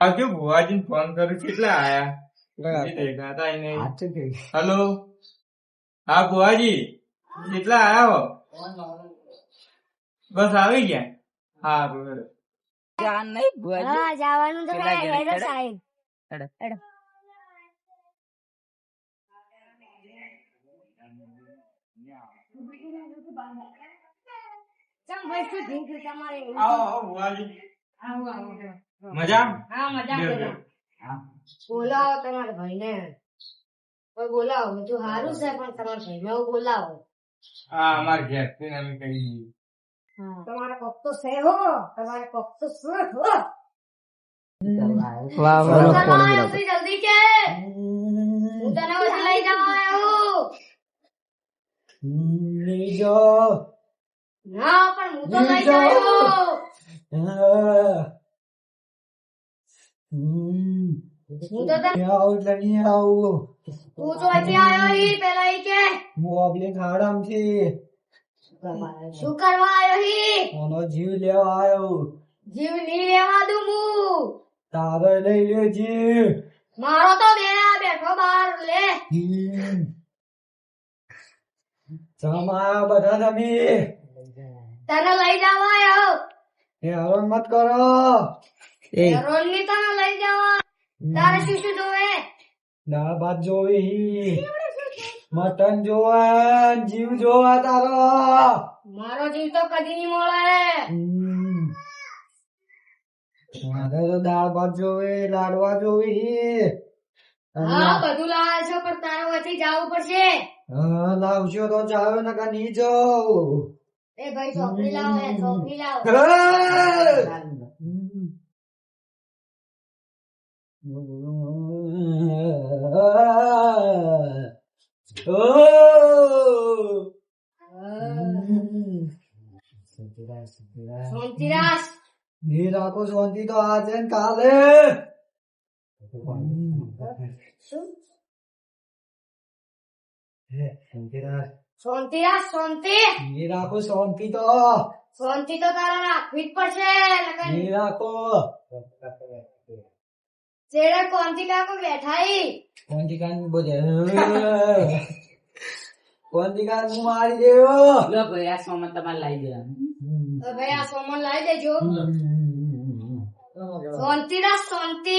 આવજો ભુવાજી ફોન કરું કેટલા આયા દેખાતા નહીં. હલો હા ભુવાજી કેટલા આયા હો? બસ આવી ગયા. હા બરોબર. જવાનું તો હેડો સાહેબ. આવો ભુવાજી. મજા? બોલાવો તમારા ભાઈને. કોઈ બોલાવો બધું સારું છે પણ તમારા ભાઈને બોલાવો. હા અમારે ઘેર થી અમે કહી દઈએ. તમારા કોક તો છે હો. તમારે કોક તો છે હો. જલ્દી કે હું તને પછી લઈ જવા આવ્યો. ના પણ હું તો લઈ જાયો. હું તો તને તું તો હજી આવ્યો હી પેલા ઈ કે શું કરવા આવ્યો હી? જીવ લેવા આવ્યો. જીવ ની લેવા દઉં હું. તારે લઈ લે જીવ. મારો તો બેઠો બહાર લે. જમાયા બધા તમે તને લઈ જવા આવ્યો. હેરાન મત કરો. રોલ ની તને લઈ જવા. તારે શું શું જોવે? દાળ ભાત જોવી, મટન જોવા, જીવ જોવા તારો. મારો જીવ તો કદી નહીં મળે. મારે તો દાળ ભાત જોવે, લાડવા જોવી. હા બધું લાવે છો પણ તારે વચ્ચે જવું પડશે. હા લાવશો તો ચાવે નકા નહીં જાવ. એ ભાઈ ચોકડી લાવો યાર, ચોકડી લાવો. શાંતિરાજ એ રાખો શાંતિ તો આજે ને કાલે. શું? શાંતિ શાંતિ એ રાખો શાંતિ તો. શાંતિ તો તારે રાખવી જ પડશે. એ રાખો ચેડે કોંતી કાકો બેઠા ઈ. શાંતિ કાન બોલે શાંતિ કાન હું મારી દેવો. ભાઈ આ સોમન લાવી દેજો. શાંતિરાજ શાંતિ.